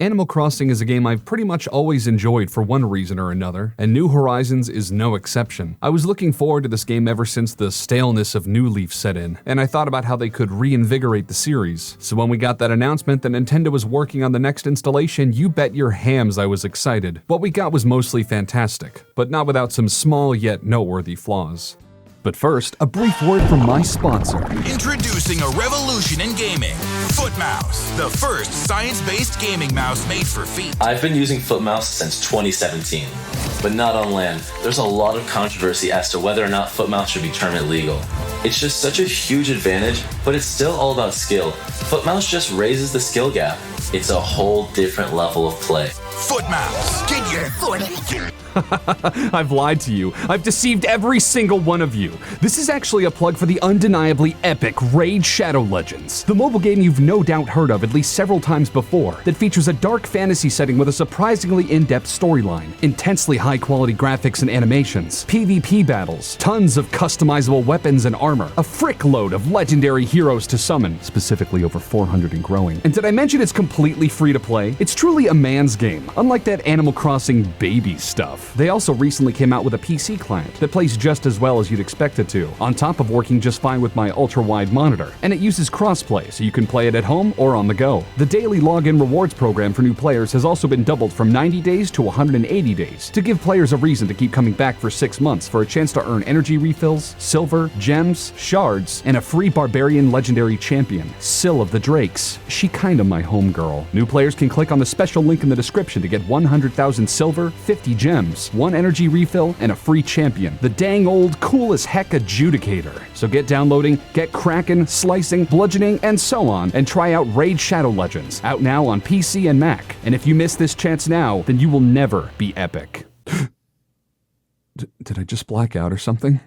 Animal Crossing is a game I've pretty much always enjoyed for one reason or another, and New Horizons is no exception. I was looking forward to this game ever since the staleness of New Leaf set in, and I thought about how they could reinvigorate the series. So when we got that announcement that Nintendo was working on the next installation, you bet your hams I was excited. What we got was mostly fantastic, but not without some small yet noteworthy flaws. But first, a brief word from my sponsor. Introducing a revolution in gaming. FootMouse, the first science-based gaming mouse made for feet. I've been using FootMouse since 2017, but not on land. There's a lot of controversy as to whether or not FootMouse should be termed illegal. It's just such a huge advantage, but it's still all about skill. FootMouse just raises the skill gap. It's a whole different level of play. FootMouse, get your foot. I've lied to you. I've deceived every single one of you. This is actually a plug for the undeniably epic Raid Shadow Legends, the mobile game you've no doubt heard of at least several times before, that features a dark fantasy setting with a surprisingly in-depth storyline, intensely high-quality graphics and animations, PvP battles, tons of customizable weapons and armor, a frickload of legendary heroes to summon, specifically over 400 and growing. And did I mention it's completely free to play? It's truly a man's game, unlike that Animal Crossing baby stuff. They also recently came out with a PC client that plays just as well as you'd expect it to, on top of working just fine with my ultra-wide monitor. And it uses crossplay, so you can play it at home or on the go. The daily login rewards program for new players has also been doubled from 90 days to 180 days, to give players a reason to keep coming back for 6 months for a chance to earn energy refills, silver, gems, shards, and a free barbarian legendary champion, Syl of the Drakes. She kinda my homegirl. New players can click on the special link in the description to get 100,000 silver, 50 gems, 1 energy refill, and a free champion, the dang old cool as heck adjudicator. So get downloading, get cracking, slicing, bludgeoning, and so on, and try out Raid Shadow Legends, out now on PC and Mac. And if you miss this chance now, then you will never be epic. Did I just black out or something?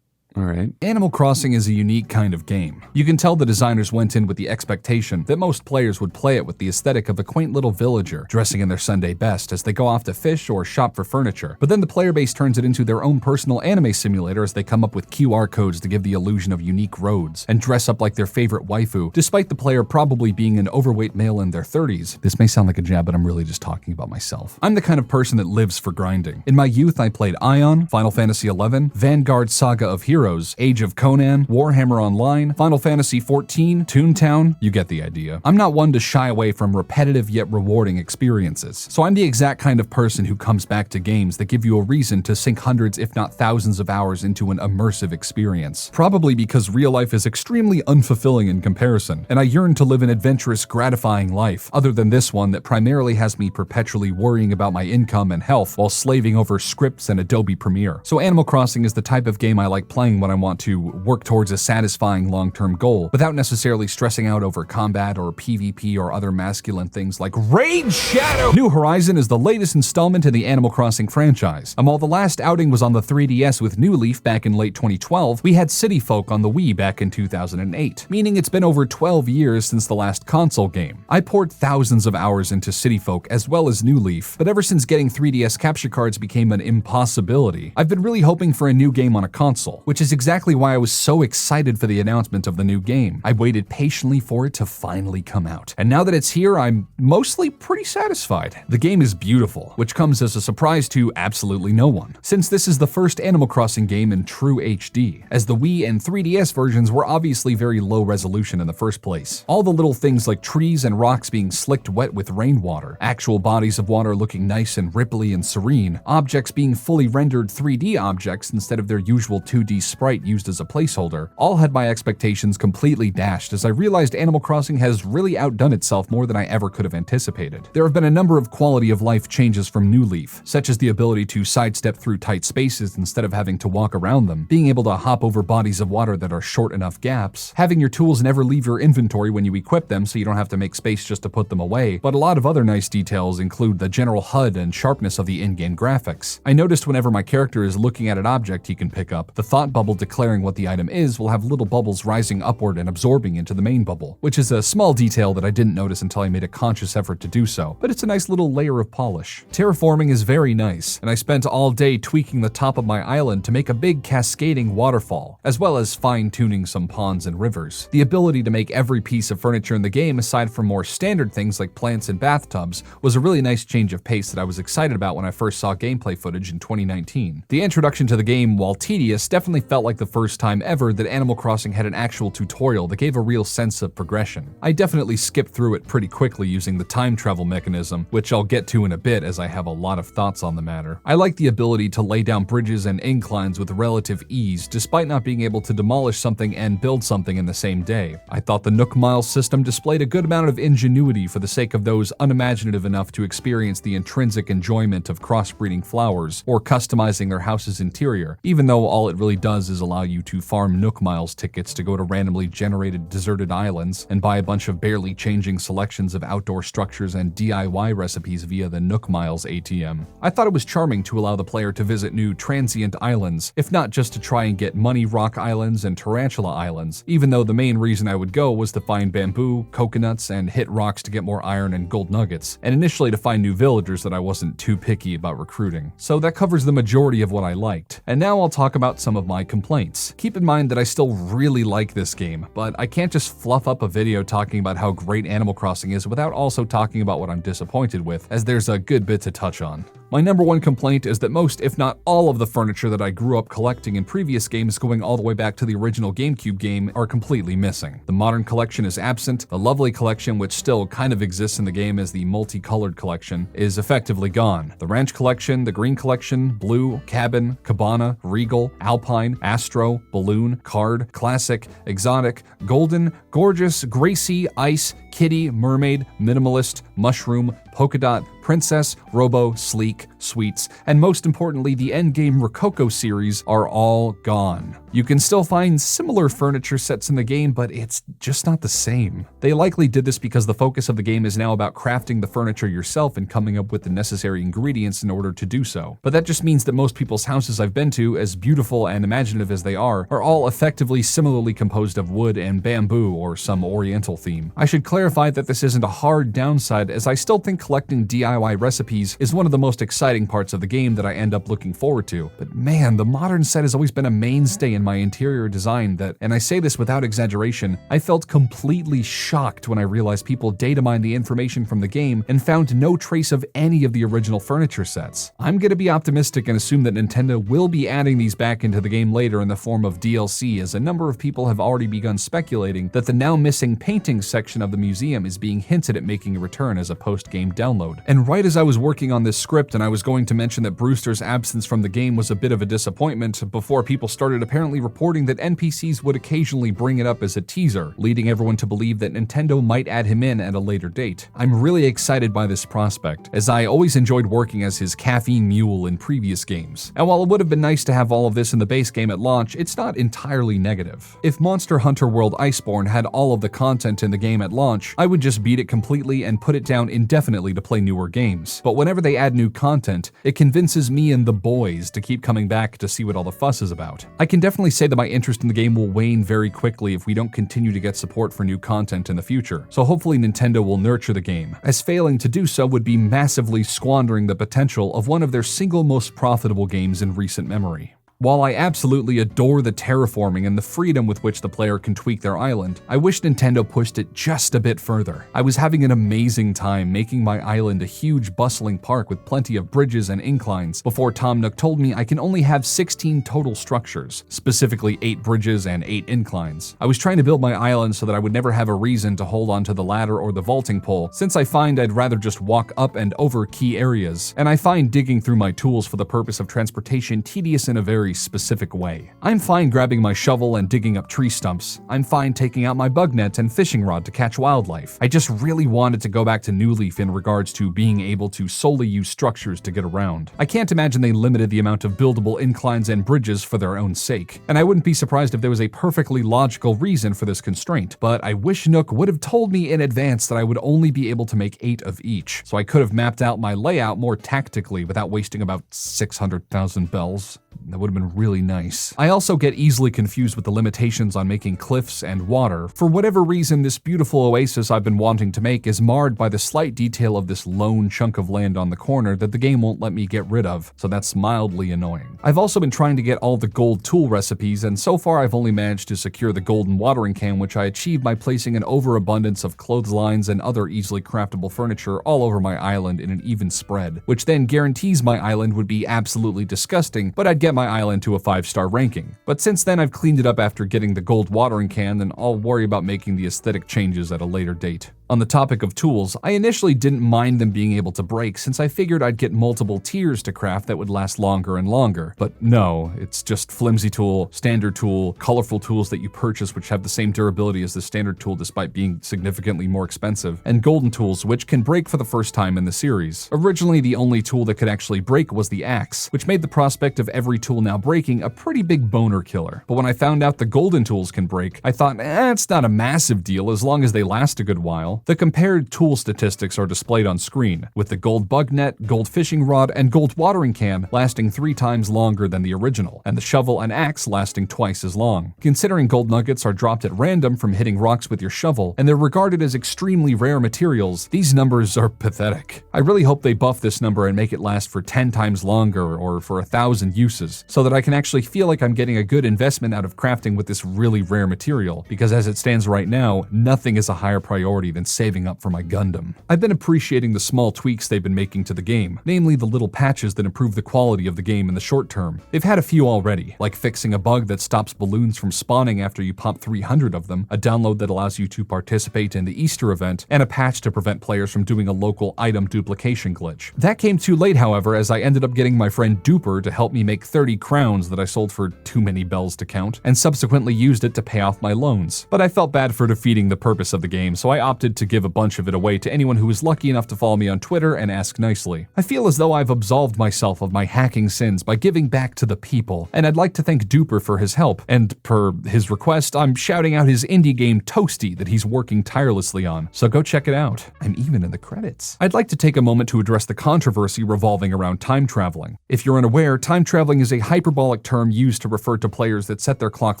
Alright. Animal Crossing is a unique kind of game. You can tell the designers went in with the expectation that most players would play it with the aesthetic of a quaint little villager, dressing in their Sunday best as they go off to fish or shop for furniture. But then the player base turns it into their own personal anime simulator as they come up with QR codes to give the illusion of unique roads, and dress up like their favorite waifu, despite the player probably being an overweight male in their 30s. This may sound like a jab, but I'm really just talking about myself. I'm the kind of person that lives for grinding. In my youth, I played Ion, Final Fantasy XI, Vanguard Saga of Heroes, Age of Conan, Warhammer Online, Final Fantasy XIV, Toontown, you get the idea. I'm not one to shy away from repetitive yet rewarding experiences, so I'm the exact kind of person who comes back to games that give you a reason to sink hundreds if not thousands of hours into an immersive experience. Probably because real life is extremely unfulfilling in comparison, and I yearn to live an adventurous, gratifying life, other than this one that primarily has me perpetually worrying about my income and health while slaving over scripts and Adobe Premiere. So Animal Crossing is the type of game I like playing when I want to work towards a satisfying long-term goal, without necessarily stressing out over combat or PvP or other masculine things like Raid Shadow! New Horizon is the latest installment in the Animal Crossing franchise, and while the last outing was on the 3DS with New Leaf back in late 2012, we had City Folk on the Wii back in 2008, meaning it's been over 12 years since the last console game. I poured thousands of hours into City Folk as well as New Leaf, but ever since getting 3DS capture cards became an impossibility, I've been really hoping for a new game on a console, which is exactly why I was so excited for the announcement of the new game. I waited patiently for it to finally come out, and now that it's here, I'm mostly pretty satisfied. The game is beautiful, which comes as a surprise to absolutely no one, since this is the first Animal Crossing game in true HD, as the Wii and 3DS versions were obviously very low resolution in the first place. All the little things like trees and rocks being slicked wet with rainwater, actual bodies of water looking nice and ripply and serene, objects being fully rendered 3D objects instead of their usual 2D sprite used as a placeholder, all had my expectations completely dashed as I realized Animal Crossing has really outdone itself more than I ever could have anticipated. There have been a number of quality of life changes from New Leaf, such as the ability to sidestep through tight spaces instead of having to walk around them, being able to hop over bodies of water that are short enough gaps, having your tools never leave your inventory when you equip them so you don't have to make space just to put them away, but a lot of other nice details include the general HUD and sharpness of the in-game graphics. I noticed whenever my character is looking at an object he can pick up, the thought bubble declaring what the item is will have little bubbles rising upward and absorbing into the main bubble, which is a small detail that I didn't notice until I made a conscious effort to do so, but it's a nice little layer of polish. Terraforming is very nice, and I spent all day tweaking the top of my island to make a big cascading waterfall, as well as fine-tuning some ponds and rivers. The ability to make every piece of furniture in the game, aside from more standard things like plants and bathtubs, was a really nice change of pace that I was excited about when I first saw gameplay footage in 2019. The introduction to the game, while tedious, definitely felt like the first time ever that Animal Crossing had an actual tutorial that gave a real sense of progression. I definitely skipped through it pretty quickly using the time travel mechanism, which I'll get to in a bit as I have a lot of thoughts on the matter. I like the ability to lay down bridges and inclines with relative ease, despite not being able to demolish something and build something in the same day. I thought the Nook Miles system displayed a good amount of ingenuity for the sake of those unimaginative enough to experience the intrinsic enjoyment of crossbreeding flowers or customizing their house's interior, even though all it really does is allow you to farm Nook Miles tickets to go to randomly generated deserted islands and buy a bunch of barely changing selections of outdoor structures and DIY recipes via the Nook Miles ATM. I thought it was charming to allow the player to visit new transient islands, if not just to try and get Money Rock Islands and Tarantula Islands, even though the main reason I would go was to find bamboo, coconuts, and hit rocks to get more iron and gold nuggets, and initially to find new villagers that I wasn't too picky about recruiting. So that covers the majority of what I liked. And now I'll talk about some of my complaints. Keep in mind that I still really like this game, but I can't just fluff up a video talking about how great Animal Crossing is without also talking about what I'm disappointed with, as there's a good bit to touch on. My number one complaint is that most, if not all, of the furniture that I grew up collecting in previous games going all the way back to the original GameCube game are completely missing. The modern collection is absent, the lovely collection, which still kind of exists in the game as the multicolored collection, is effectively gone. The Ranch collection, the Green collection, Blue, Cabin, Cabana, Regal, Alpine, Astro, Balloon, Card, Classic, Exotic, Golden, Gorgeous, Gracie, Ice, Kitty, Mermaid, Minimalist, Mushroom, Polka Dot, Princess, Robo, Sleek, Sweets, and most importantly, the endgame Rococo series are all gone. You can still find similar furniture sets in the game, but it's just not the same. They likely did this because the focus of the game is now about crafting the furniture yourself and coming up with the necessary ingredients in order to do so. But that just means that most people's houses I've been to, as beautiful and imaginative as they are all effectively similarly composed of wood and bamboo or some oriental theme. I should clarify that this isn't a hard downside, as I still think collecting DIY recipes is one of the most exciting parts of the game that I end up looking forward to. But man, the modern set has always been a mainstay in my interior design that, and I say this without exaggeration, I felt completely shocked when I realized people data mined the information from the game and found no trace of any of the original furniture sets. I'm gonna be optimistic and assume that Nintendo will be adding these back into the game later in the form of DLC, as a number of people have already begun speculating that the now missing paintings section of the museum is being hinted at making a return as a post-game download. And right as I was working on this script and I was going to mention that Brewster's absence from the game was a bit of a disappointment before people started apparently reporting that NPCs would occasionally bring it up as a teaser, leading everyone to believe that Nintendo might add him in at a later date. I'm really excited by this prospect, as I always enjoyed working as his caffeine mule in previous games. And while it would have been nice to have all of this in the base game at launch, it's not entirely negative. If Monster Hunter World Iceborne had all of the content in the game at launch, I would just beat it completely and put it down indefinitely to play newer games. But whenever they add new content, it convinces me and the boys to keep coming back to see what all the fuss is about. I can definitely say that my interest in the game will wane very quickly if we don't continue to get support for new content in the future, so hopefully Nintendo will nurture the game, as failing to do so would be massively squandering the potential of one of their single most profitable games in recent memory. While I absolutely adore the terraforming and the freedom with which the player can tweak their island, I wish Nintendo pushed it just a bit further. I was having an amazing time making my island a huge bustling park with plenty of bridges and inclines before Tom Nook told me I can only have 16 total structures, specifically 8 bridges and 8 inclines. I was trying to build my island so that I would never have a reason to hold onto the ladder or the vaulting pole, since I find I'd rather just walk up and over key areas, and I find digging through my tools for the purpose of transportation tedious in a very specific way. I'm fine grabbing my shovel and digging up tree stumps. I'm fine taking out my bug net and fishing rod to catch wildlife. I just really wanted to go back to New Leaf in regards to being able to solely use structures to get around. I can't imagine they limited the amount of buildable inclines and bridges for their own sake, and I wouldn't be surprised if there was a perfectly logical reason for this constraint, but I wish Nook would have told me in advance that I would only be able to make 8 of each, so I could have mapped out my layout more tactically without wasting about 600,000 bells. That would have been really nice. I also get easily confused with the limitations on making cliffs and water. For whatever reason, this beautiful oasis I've been wanting to make is marred by the slight detail of this lone chunk of land on the corner that the game won't let me get rid of, so that's mildly annoying. I've also been trying to get all the gold tool recipes, and so far I've only managed to secure the golden watering can, which I achieved by placing an overabundance of clotheslines and other easily craftable furniture all over my island in an even spread, which then guarantees my island would be absolutely disgusting, but I'd get my island to a 5-star ranking. But since then I've cleaned it up after getting the gold watering can, and I'll worry about making the aesthetic changes at a later date. On the topic of tools, I initially didn't mind them being able to break since I figured I'd get multiple tiers to craft that would last longer and longer. But no, it's just flimsy tool, standard tool, colorful tools that you purchase which have the same durability as the standard tool despite being significantly more expensive, and golden tools which can break for the first time in the series. Originally, the only tool that could actually break was the axe, which made the prospect of every tool now breaking a pretty big boner killer. But when I found out the golden tools can break, I thought, it's not a massive deal as long as they last a good while. The compared tool statistics are displayed on screen, with the gold bug net, gold fishing rod, and gold watering can lasting 3 times longer than the original, and the shovel and axe lasting twice as long. Considering gold nuggets are dropped at random from hitting rocks with your shovel, and they're regarded as extremely rare materials, these numbers are pathetic. I really hope they buff this number and make it last for 10 times longer or for 1,000 uses, so that I can actually feel like I'm getting a good investment out of crafting with this really rare material, because as it stands right now, nothing is a higher priority than saving up for my Gundam. I've been appreciating the small tweaks they've been making to the game, namely the little patches that improve the quality of the game in the short term. They've had a few already, like fixing a bug that stops balloons from spawning after you pop 300 of them, a download that allows you to participate in the Easter event, and a patch to prevent players from doing a local item duplication glitch. That came too late, however, as I ended up getting my friend Duper to help me make 30 crowns that I sold for too many bells to count, and subsequently used it to pay off my loans. But I felt bad for defeating the purpose of the game, so I opted to give a bunch of it away to anyone who was lucky enough to follow me on Twitter and ask nicely. I feel as though I've absolved myself of my hacking sins by giving back to the people, and I'd like to thank Duper for his help, and per his request, I'm shouting out his indie game Toasty that he's working tirelessly on, so go check it out. I'm even in the credits. I'd like to take a moment to address the controversy revolving around time traveling. If you're unaware, time traveling is a hyperbolic term used to refer to players that set their clock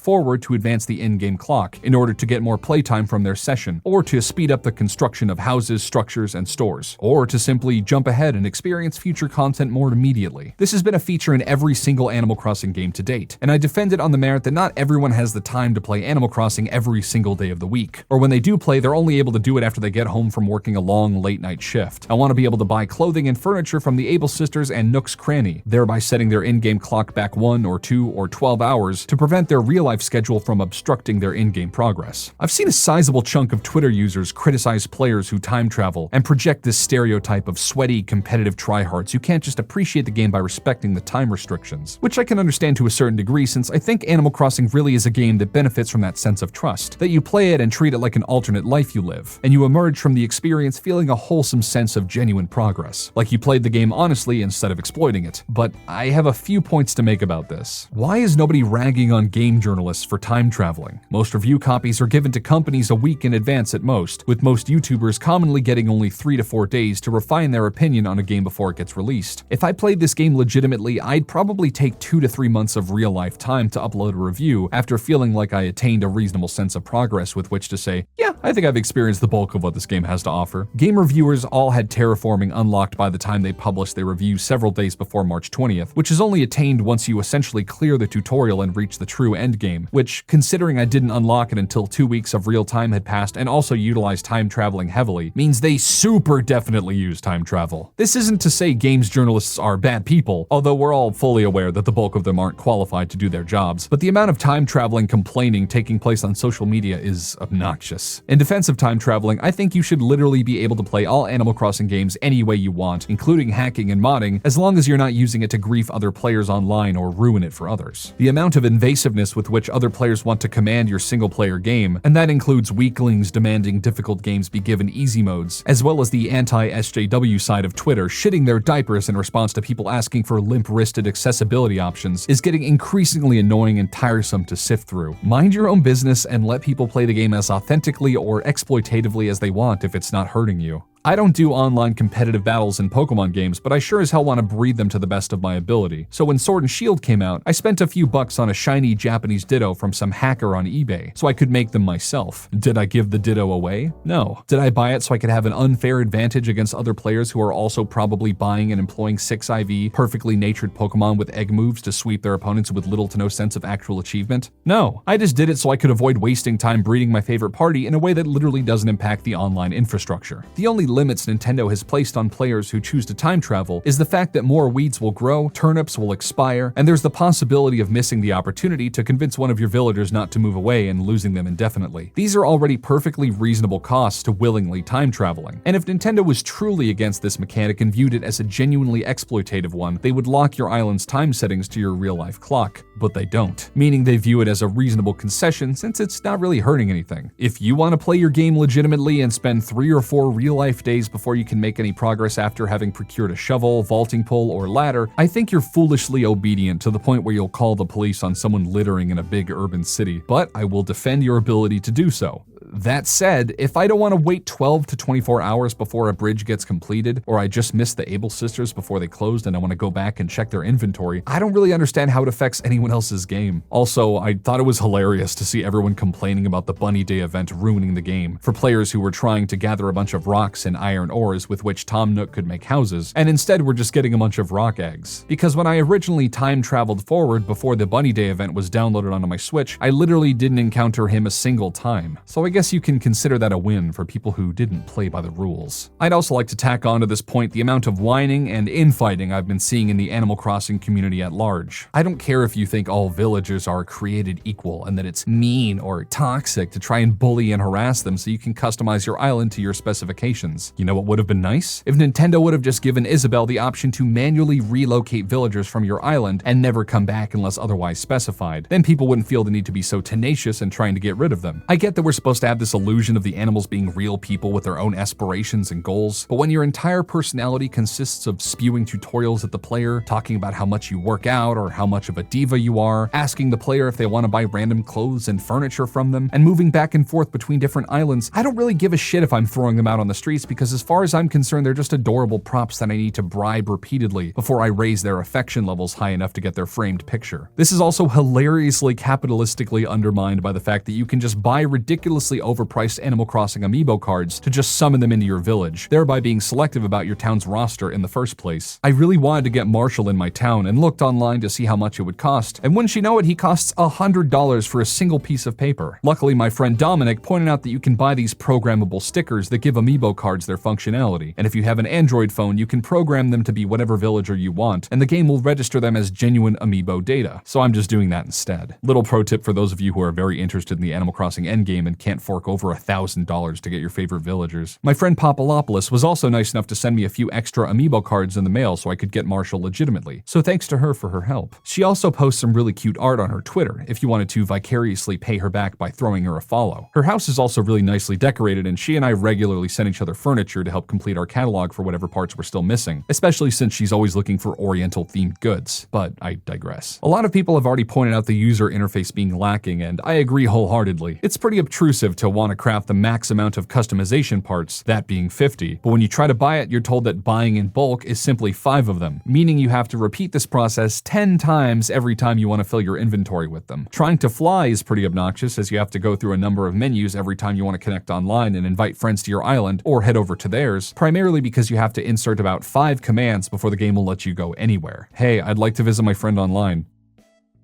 forward to advance the in-game clock in order to get more playtime from their session, or to speed up the construction of houses, structures, and stores, or to simply jump ahead and experience future content more immediately. This has been a feature in every single Animal Crossing game to date, and I defend it on the merit that not everyone has the time to play Animal Crossing every single day of the week, or when they do play, they're only able to do it after they get home from working a long late-night shift. I want to be able to buy clothing and furniture from the Able Sisters and Nook's Cranny, thereby setting their in-game clock back 1 or 2 or 12 hours to prevent their real-life schedule from obstructing their in-game progress. I've seen a sizable chunk of Twitter users criticize players who time travel and project this stereotype of sweaty, competitive tryhards who can't just appreciate the game by respecting the time restrictions, which I can understand to a certain degree since I think Animal Crossing really is a game that benefits from that sense of trust, that you play it and treat it like an alternate life you live, and you emerge from the experience feeling a wholesome sense of genuine progress, like you played the game honestly instead of exploiting it. But I have a few points to make about this. Why is nobody ragging on game journalists for time traveling? Most review copies are given to companies a week in advance at most, with most YouTubers commonly getting only 3 to 4 days to refine their opinion on a game before it gets released. If I played this game legitimately, I'd probably take 2 to 3 months of real-life time to upload a review after feeling like I attained a reasonable sense of progress with which to say, yeah, I think I've experienced the bulk of what this game has to offer. Game reviewers all had terraforming unlocked by the time they published their review several days before March 20th, which is only attained once you essentially clear the tutorial and reach the true endgame, which, considering I didn't unlock it until 2 weeks of real time had passed and also utilized time traveling heavily, means they super definitely use time travel. This isn't to say games journalists are bad people, although we're all fully aware that the bulk of them aren't qualified to do their jobs, but the amount of time traveling complaining taking place on social media is obnoxious. In defense of time traveling, I think you should literally be able to play all Animal Crossing games any way you want, including hacking and modding, as long as you're not using it to grief other players online or ruin it for others. The amount of invasiveness with which other players want to command your single-player game, and that includes weaklings demanding difficult games be given easy modes, as well as the anti-SJW side of Twitter shitting their diapers in response to people asking for limp-wristed accessibility options, is getting increasingly annoying and tiresome to sift through. Mind your own business and let people play the game as authentically or exploitatively as they want if it's not hurting you. I don't do online competitive battles in Pokemon games, but I sure as hell want to breed them to the best of my ability. So when Sword and Shield came out, I spent a few bucks on a shiny Japanese Ditto from some hacker on eBay, so I could make them myself. Did I give the Ditto away? No. Did I buy it so I could have an unfair advantage against other players who are also probably buying and employing 6IV, perfectly natured Pokemon with egg moves to sweep their opponents with little to no sense of actual achievement? No. I just did it so I could avoid wasting time breeding my favorite party in a way that literally doesn't impact the online infrastructure. The only limits Nintendo has placed on players who choose to time travel is the fact that more weeds will grow, turnips will expire, and there's the possibility of missing the opportunity to convince one of your villagers not to move away and losing them indefinitely. These are already perfectly reasonable costs to willingly time traveling. And if Nintendo was truly against this mechanic and viewed it as a genuinely exploitative one, they would lock your island's time settings to your real-life clock. But they don't, meaning they view it as a reasonable concession since it's not really hurting anything. If you want to play your game legitimately and spend 3 or 4 real-life days before you can make any progress after having procured a shovel, vaulting pole, or ladder, I think you're foolishly obedient to the point where you'll call the police on someone littering in a big urban city, but I will defend your ability to do so. That said, if I don't want to wait 12 to 24 hours before a bridge gets completed, or I just missed the Able Sisters before they closed and I want to go back and check their inventory, I don't really understand how it affects anyone else's game. Also, I thought it was hilarious to see everyone complaining about the Bunny Day event ruining the game for players who were trying to gather a bunch of rocks and iron ores with which Tom Nook could make houses, and instead were just getting a bunch of rock eggs. Because when I originally time traveled forward before the Bunny Day event was downloaded onto my Switch, I literally didn't encounter him a single time. So I guess you can consider that a win for people who didn't play by the rules. I'd also like to tack on to this point the amount of whining and infighting I've been seeing in the Animal Crossing community at large. I don't care if you think all villagers are created equal and that it's mean or toxic to try and bully and harass them so you can customize your island to your specifications. You know what would have been nice? If Nintendo would have just given Isabelle the option to manually relocate villagers from your island and never come back unless otherwise specified. Then people wouldn't feel the need to be so tenacious and trying to get rid of them. I get that we're supposed to have this illusion of the animals being real people with their own aspirations and goals, but when your entire personality consists of spewing tutorials at the player, talking about how much you work out or how much of a diva you are, asking the player if they want to buy random clothes and furniture from them, and moving back and forth between different islands, I don't really give a shit if I'm throwing them out on the streets because as far as I'm concerned, they're just adorable props that I need to bribe repeatedly before I raise their affection levels high enough to get their framed picture. This is also hilariously capitalistically undermined by the fact that you can just buy ridiculously overpriced Animal Crossing Amiibo cards to just summon them into your village, thereby being selective about your town's roster in the first place. I really wanted to get Marshall in my town and looked online to see how much it would cost, and wouldn't you know it, he costs $100 for a single piece of paper. Luckily, my friend Dominic pointed out that you can buy these programmable stickers that give Amiibo cards their functionality, and if you have an Android phone, you can program them to be whatever villager you want, and the game will register them as genuine Amiibo data. So I'm just doing that instead. Little pro tip for those of you who are very interested in the Animal Crossing endgame and can't fork over $1,000 to get your favorite villagers. My friend Popolopoulos was also nice enough to send me a few extra Amiibo cards in the mail so I could get Marshall legitimately, so thanks to her for her help. She also posts some really cute art on her Twitter if you wanted to vicariously pay her back by throwing her a follow. Her house is also really nicely decorated and she and I regularly send each other furniture to help complete our catalog for whatever parts we're still missing, especially since she's always looking for Oriental themed goods, but I digress. A lot of people have already pointed out the user interface being lacking and I agree wholeheartedly. It's pretty obtrusive to want to craft the max amount of customization parts, that being 50, but when you try to buy it, you're told that buying in bulk is simply 5 of them, meaning you have to repeat this process 10 times every time you want to fill your inventory with them. Trying to fly is pretty obnoxious as you have to go through a number of menus every time you want to connect online and invite friends to your island or head over to theirs, primarily because you have to insert about 5 commands before the game will let you go anywhere. Hey, I'd like to visit my friend online.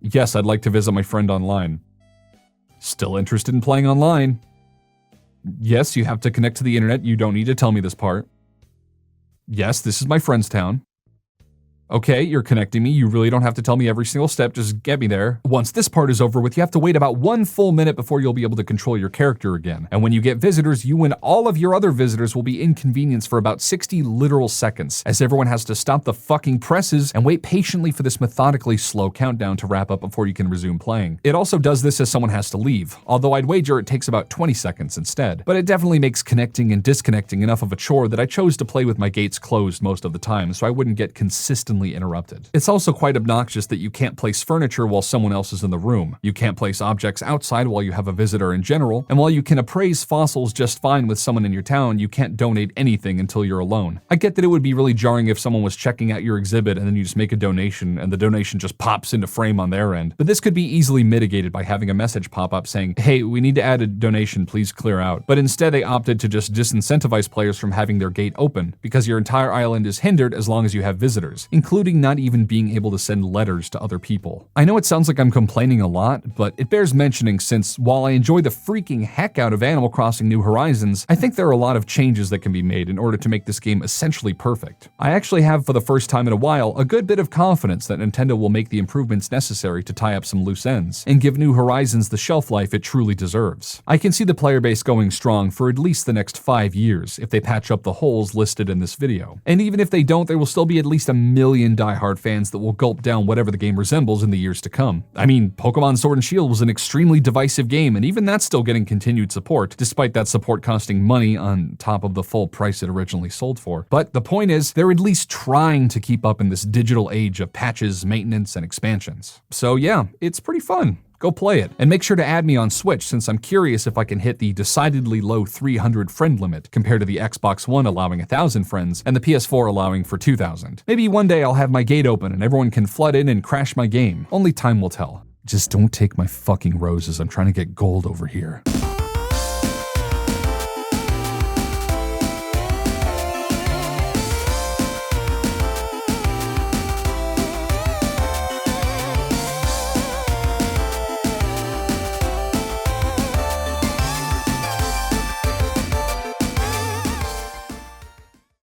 Yes, I'd like to visit my friend online. Still interested in playing online? Yes, you have to connect to the internet. You don't need to tell me this part. Yes, this is my friend's town. Okay, you're connecting me. You really don't have to tell me every single step. Just get me there. Once this part is over with, you have to wait about 1 full minute before you'll be able to control your character again. And when you get visitors, you and all of your other visitors will be inconvenienced for about 60 literal seconds, as everyone has to stop the fucking presses and wait patiently for this methodically slow countdown to wrap up before you can resume playing. It also does this as someone has to leave, although I'd wager it takes about 20 seconds instead. But it definitely makes connecting and disconnecting enough of a chore that I chose to play with my gates closed most of the time, so I wouldn't get consistently constantly interrupted. It's also quite obnoxious that you can't place furniture while someone else is in the room. You can't place objects outside while you have a visitor in general, and while you can appraise fossils just fine with someone in your town, you can't donate anything until you're alone. I get that it would be really jarring if someone was checking out your exhibit and then you just make a donation and the donation just pops into frame on their end. But this could be easily mitigated by having a message pop up saying, hey, we need to add a donation, please clear out. But instead they opted to just disincentivize players from having their gate open, because your entire island is hindered as long as you have visitors, including not even being able to send letters to other people. I know it sounds like I'm complaining a lot, but it bears mentioning since while I enjoy the freaking heck out of Animal Crossing New Horizons, I think there are a lot of changes that can be made in order to make this game essentially perfect. I actually have, for the first time in a while, a good bit of confidence that Nintendo will make the improvements necessary to tie up some loose ends and give New Horizons the shelf life it truly deserves. I can see the player base going strong for at least the next 5 years if they patch up the holes listed in this video. And even if they don't, there will still be at least 1 million diehard fans that will gulp down whatever the game resembles in the years to come. I mean, Pokemon Sword and Shield was an extremely divisive game, and even that's still getting continued support, despite that support costing money on top of the full price it originally sold for. But the point is, they're at least trying to keep up in this digital age of patches, maintenance, and expansions. So yeah, it's pretty fun. Go play it. And make sure to add me on Switch, since I'm curious if I can hit the decidedly low 300 friend limit compared to the Xbox One allowing 1,000 friends and the PS4 allowing for 2,000. Maybe one day I'll have my gate open and everyone can flood in and crash my game. Only time will tell. Just don't take my fucking roses, I'm trying to get gold over here.